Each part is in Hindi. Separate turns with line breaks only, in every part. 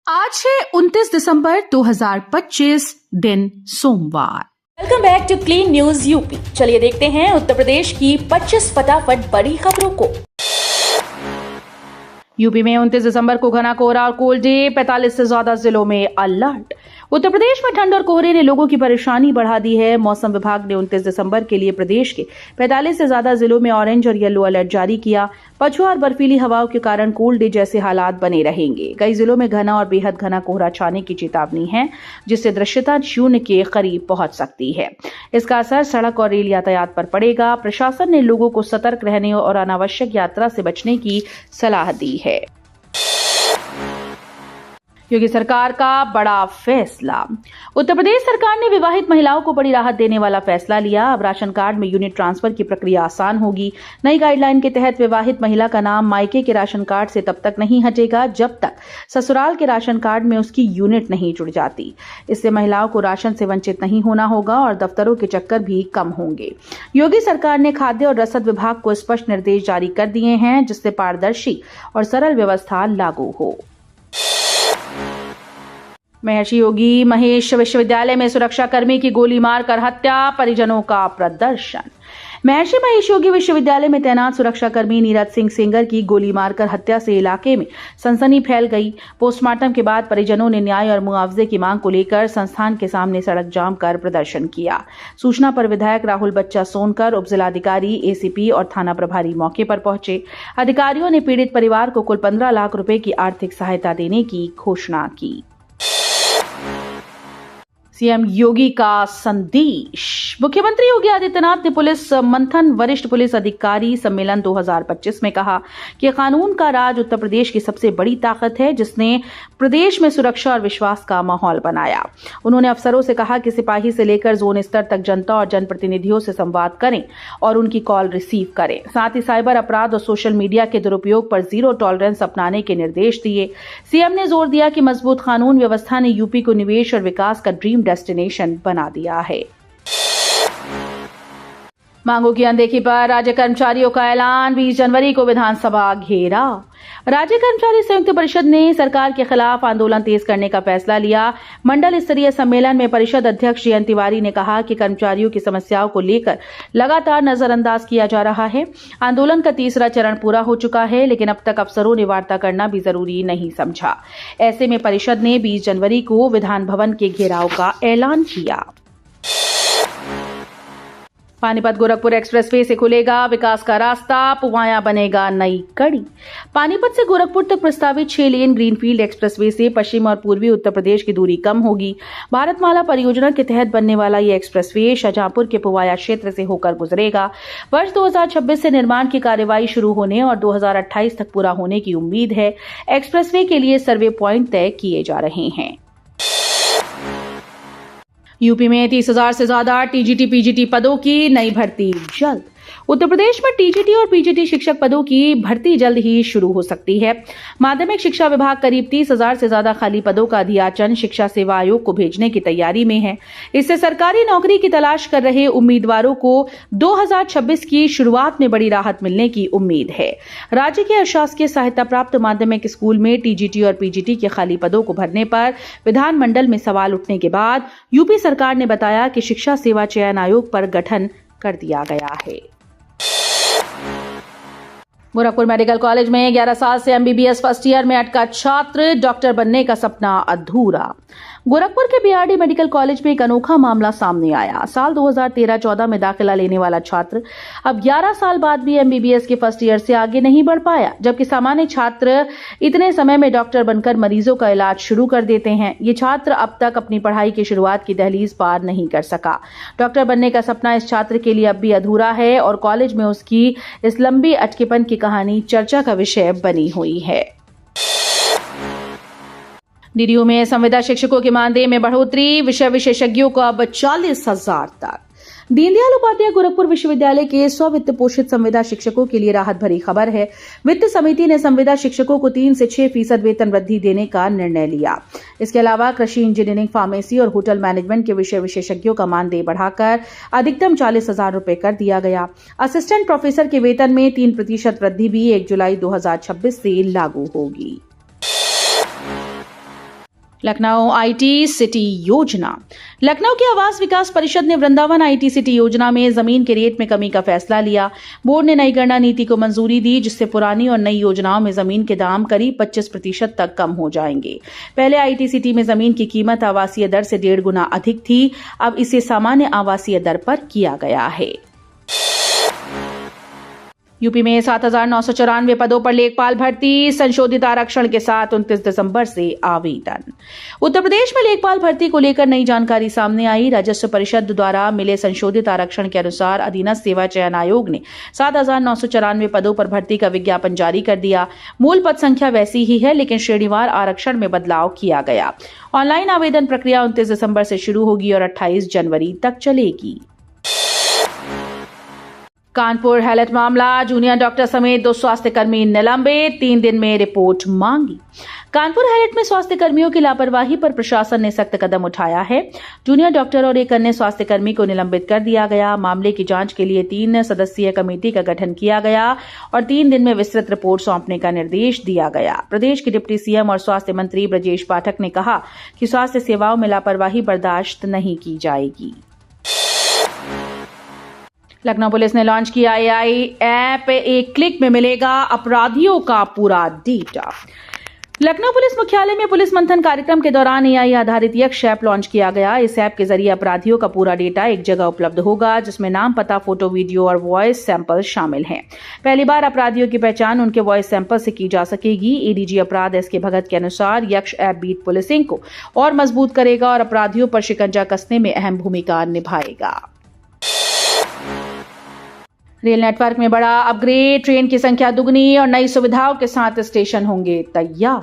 आज है 29 दिसंबर 2025 दिन सोमवार।
Welcome back to clean news UP. चलिए देखते हैं उत्तर प्रदेश की 25 फटाफट बड़ी खबरों को।
यूपी में 29 दिसंबर को घना कोहरा और कोल्ड डे, 45 से ज्यादा जिलों में अलर्ट। उत्तर प्रदेश में ठंड और कोहरे ने लोगों की परेशानी बढ़ा दी है। मौसम विभाग ने 29 दिसंबर के लिए प्रदेश के 45 से ज्यादा जिलों में ऑरेंज और येलो अलर्ट जारी किया। पछुआ और बर्फीली हवाओं के कारण कोल्ड डे जैसे हालात बने रहेंगे। कई जिलों में घना और बेहद घना कोहरा छाने की चेतावनी है, जिससे दृश्यता शून्य के करीब पहुंच सकती है। इसका असर सड़क और रेल यातायात पर पड़ेगा। प्रशासन ने लोगों को सतर्क रहने और अनावश्यक यात्रा से बचने की सलाह दी है। योगी सरकार का बड़ा फैसला। उत्तर प्रदेश सरकार ने विवाहित महिलाओं को बड़ी राहत देने वाला फैसला लिया। अब राशन कार्ड में यूनिट ट्रांसफर की प्रक्रिया आसान होगी। नई गाइडलाइन के तहत विवाहित महिला का नाम मायके के राशन कार्ड से तब तक नहीं हटेगा जब तक ससुराल के राशन कार्ड में उसकी यूनिट नहीं जुड़ जाती। इससे महिलाओं को राशन से वंचित नहीं होना होगा और दफ्तरों के चक्कर भी कम होंगे। योगी सरकार ने खाद्य और रसद विभाग को स्पष्ट निर्देश जारी कर दिए हैं, जिससे पारदर्शी और सरल व्यवस्था लागू हो। महर्षि योगी महेश विश्वविद्यालय में सुरक्षाकर्मी की गोली मारकर हत्या, परिजनों का प्रदर्शन। महर्षि महेश योगी विश्वविद्यालय में तैनात सुरक्षाकर्मी नीरज सिंह सेंगर की गोली मारकर हत्या से इलाके में सनसनी फैल गई। पोस्टमार्टम के बाद परिजनों ने न्याय और मुआवजे की मांग को लेकर संस्थान के सामने सड़क जाम कर प्रदर्शन किया। सूचना पर विधायक राहुल बच्चा सोनकर, उप जिलाधिकारी, एसीपी और थाना प्रभारी मौके पर पहुंचे। अधिकारियों ने पीड़ित परिवार को कुल 15 लाख रुपए की आर्थिक सहायता देने की घोषणा की। सीएम योगी का संदेश। मुख्यमंत्री योगी आदित्यनाथ ने पुलिस मंथन वरिष्ठ पुलिस अधिकारी सम्मेलन 2025 में कहा कि कानून का राज उत्तर प्रदेश की सबसे बड़ी ताकत है, जिसने प्रदेश में सुरक्षा और विश्वास का माहौल बनाया। उन्होंने अफसरों से कहा कि सिपाही से लेकर जोन स्तर तक जनता और जनप्रतिनिधियों से संवाद करें और उनकी कॉल रिसीव करें। साथ ही साइबर अपराध और सोशल मीडिया के दुरुपयोग पर जीरो टॉलरेंस अपनाने के निर्देश दिए। सीएम ने जोर दिया कि मजबूत कानून व्यवस्था ने यूपी को निवेश और विकास का ड्रीम डेस्टिनेशन बना दिया है। मांगों की अनदेखी पर राज्य कर्मचारियों का ऐलान, 20 जनवरी को विधानसभा घेराव। राज्य कर्मचारी संयुक्त परिषद ने सरकार के खिलाफ आंदोलन तेज करने का फैसला लिया। मंडल स्तरीय सम्मेलन में परिषद अध्यक्ष जयंत तिवारी ने कहा कि कर्मचारियों की समस्याओं को लेकर लगातार नजरअंदाज किया जा रहा है। आंदोलन का तीसरा चरण पूरा हो चुका है, लेकिन अब तक अफसरों ने वार्ता करना भी जरूरी नहीं समझा। ऐसे में परिषद ने 20 जनवरी को विधान भवन के घेराव का ऐलान किया। पानीपत गोरखपुर एक्सप्रेसवे से खुलेगा विकास का रास्ता, पुवाया बनेगा नई कड़ी। पानीपत से गोरखपुर तक प्रस्तावित 6 लेन ग्रीनफील्ड एक्सप्रेसवे से पश्चिम और पूर्वी उत्तर प्रदेश की दूरी कम होगी। भारतमाला परियोजना के तहत बनने वाला ये एक्सप्रेसवे शाहजहांपुर के पुवाया क्षेत्र से होकर गुजरेगा। वर्ष 2026 से निर्माण की कार्यवाही शुरू होने और 2028 तक पूरा होने की उम्मीद है। एक्सप्रेसवे के लिए सर्वे पॉइंट तय किए जा रहे हैं। यूपी में 30,000 से ज्यादा टीजीटी पीजीटी पदों की नई भर्ती जल्द। उत्तर प्रदेश में टीजीटी और पीजीटी शिक्षक पदों की भर्ती जल्द ही शुरू हो सकती है। माध्यमिक शिक्षा विभाग करीब 30,000 से ज्यादा खाली पदों का अधियाचन शिक्षा सेवा आयोग को भेजने की तैयारी में है। इससे सरकारी नौकरी की तलाश कर रहे उम्मीदवारों को 2026 की शुरुआत में बड़ी राहत मिलने की उम्मीद है। राज्य के अशासकीय सहायता प्राप्त माध्यमिक स्कूल में टीजीटी और पीजीटी के खाली पदों को भरने पर विधानमंडल में सवाल उठने के बाद यूपी सरकार ने बताया कि शिक्षा सेवा चयन आयोग पर गठन कर दिया गया है। गोरखपुर मेडिकल कॉलेज में 11 साल से एमबीबीएस फर्स्ट ईयर में अटका छात्र, डॉक्टर बनने का सपना अधूरा। गोरखपुर के बीआरडी मेडिकल कॉलेज में एक अनोखा मामला सामने आया। साल 2013-14 में दाखिला लेने वाला छात्र अब 11 साल बाद भी एमबीबीएस के फर्स्ट ईयर से आगे नहीं बढ़ पाया, जबकि सामान्य छात्र इतने समय में डॉक्टर बनकर मरीजों का इलाज शुरू कर देते हैं। ये छात्र अब तक अपनी पढ़ाई की शुरुआत की दहलीज पार नहीं कर सका। डॉक्टर बनने का सपना इस छात्र के लिए अब भी अधूरा है और कॉलेज में उसकी इस लंबी अटकेपन की कहानी चर्चा का विषय बनी हुई है। डीडीयू में संविदा शिक्षकों के मानदेय में बढ़ोतरी, विषय विशेषज्ञों को अब 40,000 तक। दीनदयाल उपाध्याय गोरखपुर विश्वविद्यालय के स्ववित्त पोषित संविदा शिक्षकों के लिए राहत भरी खबर है। वित्त समिति ने संविदा शिक्षकों को 3 से 6% वेतन वृद्धि देने का निर्णय लिया। इसके अलावा कृषि इंजीनियरिंग, फार्मेसी और होटल मैनेजमेंट के विषय विशेषज्ञों का मानदेय बढ़ाकर अधिकतम 40,000 रुपए कर दिया गया। असिस्टेंट प्रोफेसर के वेतन में 3% वृद्धि भी 1 जुलाई 2026 से लागू होगी। लखनऊ आईटी सिटी योजना। लखनऊ की आवास विकास परिषद ने वृंदावन आईटी सिटी योजना में जमीन के रेट में कमी का फैसला लिया। बोर्ड ने नई गणना नीति को मंजूरी दी, जिससे पुरानी और नई योजनाओं में जमीन के दाम करीब 25% तक कम हो जाएंगे। पहले आईटी सिटी में जमीन की कीमत आवासीय दर से 1.5 गुना अधिक थी, अब इसे सामान्य आवासीय दर पर किया गया है। यूपी में 7,994 पदों पर लेखपाल भर्ती, संशोधित आरक्षण के साथ 29 दिसंबर से आवेदन। उत्तर प्रदेश में लेखपाल भर्ती को लेकर नई जानकारी सामने आई। राजस्व परिषद द्वारा मिले संशोधित आरक्षण के अनुसार अधीनस्थ सेवा चयन आयोग ने 7,994 पदों पर भर्ती का विज्ञापन जारी कर दिया। मूल पद संख्या वैसी ही है, लेकिन श्रेणीवार आरक्षण में बदलाव किया गया। ऑनलाइन आवेदन प्रक्रिया 29 दिसंबर से शुरू होगी और 28 जनवरी तक चलेगी। कानपुर हेल्थ मामला, जूनियर डॉक्टर समेत 2 स्वास्थ्यकर्मी निलंबित, 3 दिन में रिपोर्ट मांगी। कानपुर हेल्थ में स्वास्थ्य कर्मियों की लापरवाही पर प्रशासन ने सख्त कदम उठाया है। जूनियर डॉक्टर और एक अन्य स्वास्थ्यकर्मी को निलंबित कर दिया गया। मामले की जांच के लिए 3 सदस्यीय कमेटी का गठन किया गया और 3 दिन में विस्तृत रिपोर्ट सौंपने का निर्देश दिया गया। प्रदेश के डिप्टी सीएम और स्वास्थ्य मंत्री ब्रजेश पाठक ने कहा कि स्वास्थ्य सेवाओं में लापरवाही बर्दाश्त नहीं की जाएगी। लखनऊ पुलिस ने लॉन्च किया एआई ऐप, एक क्लिक में मिलेगा अपराधियों का पूरा डेटा। लखनऊ पुलिस मुख्यालय में पुलिस मंथन कार्यक्रम के दौरान एआई आधारित यक्ष ऐप लॉन्च किया गया। इस ऐप के जरिए अपराधियों का पूरा डेटा एक जगह उपलब्ध होगा, जिसमें नाम, पता, फोटो, वीडियो और वॉइस सैंपल शामिल हैं। पहली बार अपराधियों की पहचान उनके वॉइस सैंपल से की जा सकेगी। एडीजी अपराध एसके भगत के अनुसार यक्ष ऐप बीट पुलिसिंग को और मजबूत करेगा और अपराधियों पर शिकंजा कसने में अहम भूमिका निभाएगा। रेल नेटवर्क में बड़ा अपग्रेड, ट्रेन की संख्या दुगनी और नई सुविधाओं के साथ स्टेशन होंगे तैयार।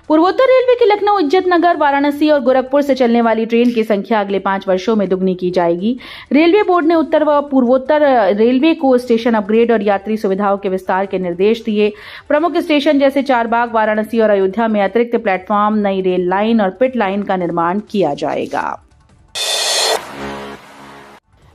पूर्वोत्तर रेलवे की लखनऊ, इज्जतनगर, वाराणसी और गोरखपुर से चलने वाली ट्रेन की संख्या अगले 5 वर्षों में दुगनी की जाएगी। रेलवे बोर्ड ने उत्तर व पूर्वोत्तर रेलवे को स्टेशन अपग्रेड और यात्री सुविधाओं के विस्तार के निर्देश दिए। प्रमुख स्टेशन जैसे चारबाग, वाराणसी और अयोध्या में अतिरिक्त प्लेटफॉर्म, नई रेल लाइन और पिट लाइन का निर्माण किया जाएगा।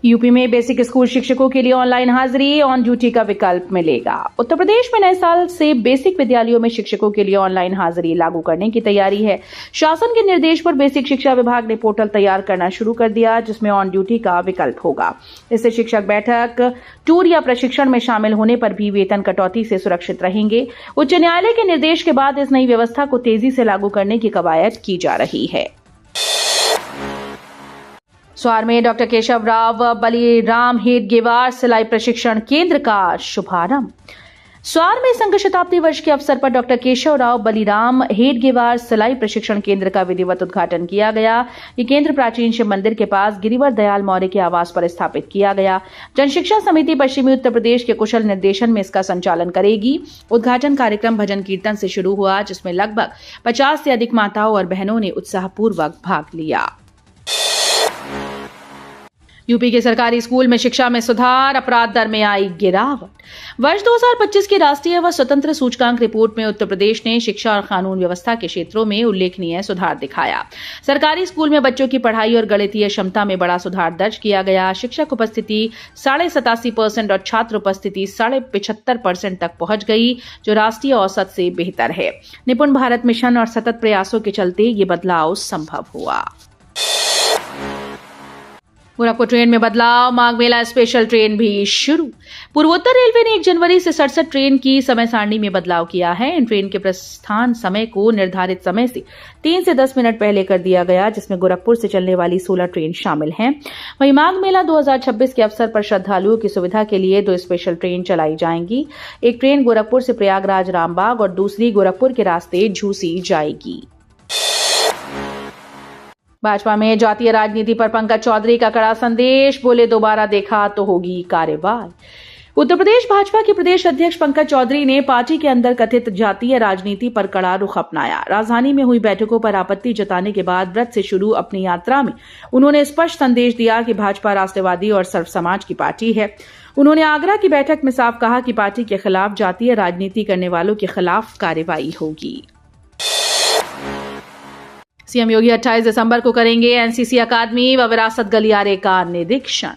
यूपी में बेसिक स्कूल शिक्षकों के लिए ऑनलाइन हाजिरी, ऑन ड्यूटी का विकल्प मिलेगा। उत्तर प्रदेश में नए साल से बेसिक विद्यालयों में शिक्षकों के लिए ऑनलाइन हाजिरी लागू करने की तैयारी है। शासन के निर्देश पर बेसिक शिक्षा विभाग ने पोर्टल तैयार करना शुरू कर दिया, जिसमें ऑन ड्यूटी का विकल्प होगा। इससे शिक्षक बैठक, टूर या प्रशिक्षण में शामिल होने पर भी वेतन कटौती से सुरक्षित रहेंगे। उच्च न्यायालय के निर्देश के बाद इस नई व्यवस्था को तेजी से लागू करने की कवायद की जा रही है। स्वार में डॉक्टर केशव राव बलिराम हेडगेवार सिलाई प्रशिक्षण केंद्र का शुभारंभ। स्वार में संघ शताब्दी वर्ष के अवसर पर डॉक्टर केशव राव बलिराम हेडगेवार सिलाई प्रशिक्षण केंद्र का विधिवत उद्घाटन किया गया। ये केंद्र प्राचीन शिव मंदिर के पास गिरिवर दयाल मौर्य के आवास पर स्थापित किया गया। जनशिक्षा समिति पश्चिमी उत्तर प्रदेश के कुशल निर्देशन में इसका संचालन करेगी। उद्घाटन कार्यक्रम भजन कीर्तन से शुरू हुआ, जिसमें लगभग 50 से अधिक माताओं और बहनों ने उत्साहपूर्वक भाग लिया। यूपी के सरकारी स्कूल में शिक्षा में सुधार, अपराध दर में आई गिरावट। वर्ष 2025 की राष्ट्रीय व स्वतंत्र सूचकांक रिपोर्ट में उत्तर प्रदेश ने शिक्षा और कानून व्यवस्था के क्षेत्रों में उल्लेखनीय सुधार दिखाया। सरकारी स्कूल में बच्चों की पढ़ाई और गणितीय क्षमता में बड़ा सुधार दर्ज किया गया। शिक्षक उपस्थिति 87.5% और छात्र उपस्थिति 75.5% तक पहुंच गई, जो राष्ट्रीय औसत से बेहतर है। निपुण भारत मिशन और सतत प्रयासों के चलते ये बदलाव संभव हुआ। गोरखपुर ट्रेन में बदलाव, माघ मेला स्पेशल ट्रेन भी शुरू। पूर्वोत्तर रेलवे ने 1 जनवरी से 67 ट्रेन की समय सारणी में बदलाव किया है। इन ट्रेन के प्रस्थान समय को निर्धारित समय से 3 से 10 मिनट पहले कर दिया गया, जिसमें गोरखपुर से चलने वाली 16 ट्रेन शामिल हैं। वहीं माघ मेला 2026 के अवसर पर श्रद्धालुओं की सुविधा के लिए 2 स्पेशल ट्रेन चलाई जाएंगी। एक ट्रेन गोरखपुर से प्रयागराज रामबाग और दूसरी गोरखपुर के रास्ते झूसी जाएगी। भाजपा में जातीय राजनीति पर पंकज चौधरी का कड़ा संदेश, बोले दोबारा देखा तो होगी कार्रवाई। उत्तर प्रदेश भाजपा के प्रदेश अध्यक्ष पंकज चौधरी ने पार्टी के अंदर कथित जातीय राजनीति पर कड़ा रुख अपनाया। राजधानी में हुई बैठकों पर आपत्ति जताने के बाद व्रत से शुरू अपनी यात्रा में उन्होंने स्पष्ट संदेश दिया कि भाजपा राष्ट्रवादी और सर्व समाज की पार्टी है। उन्होंने आगरा की बैठक में साफ कहा कि पार्टी के खिलाफ जातीय राजनीति करने वालों के खिलाफ कार्रवाई होगी। सीएम योगी 28 दिसंबर को करेंगे एनसीसी अकादमी व विरासत गलियारे का निरीक्षण।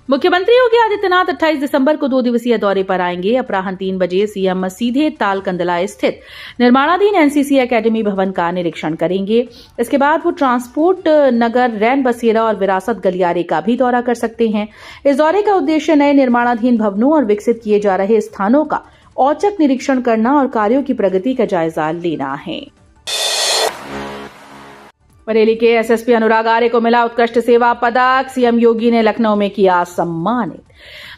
मुख्यमंत्री योगी आदित्यनाथ 28 दिसंबर को 2 दिवसीय दौरे पर आएंगे। अपराह्न 3 बजे सीएम सीधे तालकंदला स्थित निर्माणाधीन एनसीसी एकेडमी भवन का निरीक्षण करेंगे। इसके बाद वो ट्रांसपोर्ट नगर, रैन बसेरा और विरासत गलियारे का भी दौरा कर सकते हैं। इस दौरे का उद्देश्य नए निर्माणाधीन भवनों और विकसित किए जा रहे स्थानों का औचक निरीक्षण करना और कार्यों की प्रगति का जायजा लेना है। बरेली के एसएसपी अनुराग आर्य को मिला उत्कृष्ट सेवा पदक। सीएम योगी ने लखनऊ में किया सम्मानित।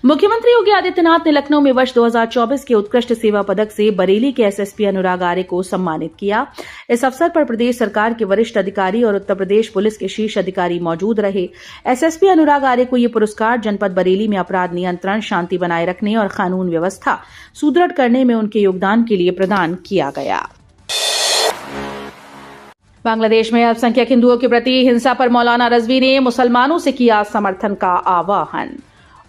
मुख्यमंत्री योगी आदित्यनाथ ने लखनऊ में वर्ष 2024 के उत्कृष्ट सेवा पदक से बरेली के एसएसपी अनुराग आर्य को सम्मानित किया। इस अवसर पर प्रदेश सरकार के वरिष्ठ अधिकारी और उत्तर प्रदेश पुलिस के शीर्ष अधिकारी मौजूद रहे। एसएसपी अनुराग आर्य को यह पुरस्कार जनपद बरेली में अपराध नियंत्रण, शांति बनाए रखने और कानून व्यवस्था सुदृढ़ करने में उनके योगदान के लिए प्रदान किया गया। बांग्लादेश में अल्पसंख्यक हिंदुओं के प्रति हिंसा पर मौलाना रजवी ने मुसलमानों से किया समर्थन का आह्वान।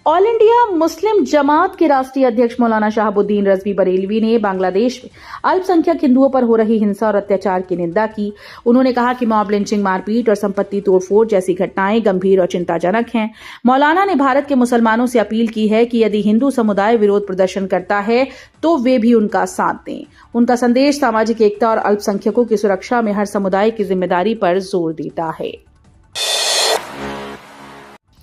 ऑल इंडिया मुस्लिम जमात के राष्ट्रीय अध्यक्ष मौलाना शहाबुद्दीन रजवी बरेलवी ने बांग्लादेश में अल्पसंख्यक हिंदुओं पर हो रही हिंसा और अत्याचार की निंदा की। उन्होंने कहा कि मॉब लिंचिंग, मारपीट और संपत्ति तोड़फोड़ जैसी घटनाएं गंभीर और चिंताजनक हैं। मौलाना ने भारत के मुसलमानों से अपील की है कि यदि हिंदू समुदाय विरोध प्रदर्शन करता है तो वे भी उनका साथ दें। उनका संदेश सामाजिक एकता और अल्पसंख्यकों की सुरक्षा में हर समुदाय की जिम्मेदारी पर जोर देता है।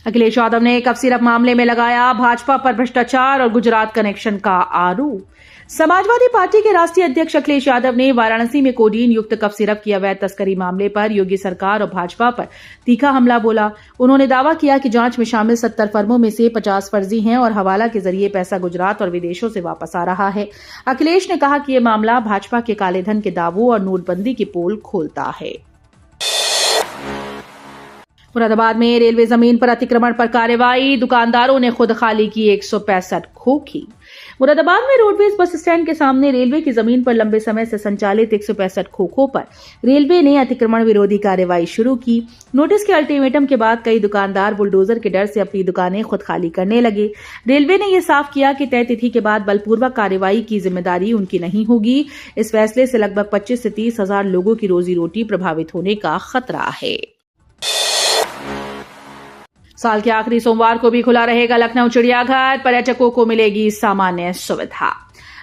अखिलेश यादव ने कफ सिरप मामले में लगाया भाजपा पर भ्रष्टाचार और गुजरात कनेक्शन का आरोप। समाजवादी पार्टी के राष्ट्रीय अध्यक्ष अखिलेश यादव ने वाराणसी में कोडीन युक्त कफ सिरप की अवैध तस्करी मामले पर योगी सरकार और भाजपा पर तीखा हमला बोला। उन्होंने दावा किया कि जांच में शामिल 70 फर्मों में से 50 फर्जी हैं और हवाला के जरिए पैसा गुजरात और विदेशों से वापस आ रहा है। अखिलेश ने कहा कि यह मामला भाजपा के काले धन के दावों और नोटबंदी की पोल खोलता है। मुरादाबाद में रेलवे जमीन पर अतिक्रमण पर कार्रवाई। दुकानदारों ने खुद खाली की 165 खोखी। मुरादाबाद में रोडवेज बस स्टैंड के सामने रेलवे की जमीन पर लंबे समय से संचालित 165 खोखों पर रेलवे ने अतिक्रमण विरोधी कार्रवाई शुरू की। नोटिस के अल्टीमेटम के बाद कई दुकानदार बुलडोजर के डर से अपनी दुकानें खुद खाली करने लगे। रेलवे ने यह साफ किया कि तय तिथि के बाद बलपूर्वक कार्रवाई की जिम्मेदारी उनकी नहीं होगी। इस फैसले से लगभग 25 से 30 हजार लोगों की रोजी रोटी प्रभावित होने का खतरा है। साल के आखिरी सोमवार को भी खुला रहेगा लखनऊ चिड़ियाघर। पर्यटकों को मिलेगी सामान्य सुविधा।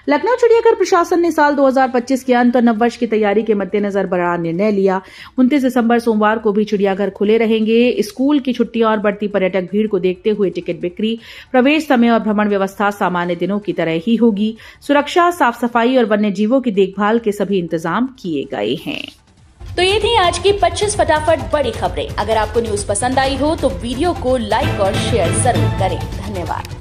लखनऊ चिड़ियाघर प्रशासन ने साल 2025 के अंत और नववर्ष की तैयारी के मद्देनजर बड़ा निर्णय लिया। 29 दिसंबर सोमवार को भी चिड़ियाघर खुले रहेंगे। स्कूल की छुट्टियां और बढ़ती पर्यटक भीड़ को देखते हुए टिकट बिक्री, प्रवेश समय और भ्रमण व्यवस्था सामान्य दिनों की तरह ही होगी। सुरक्षा, साफ सफाई और वन्य जीवों की देखभाल के सभी इंतजाम किए गए हैं।
तो ये थी आज की 25 फटाफट बड़ी खबरें। अगर आपको न्यूज पसंद आई हो तो वीडियो को लाइक और शेयर जरूर करें। धन्यवाद।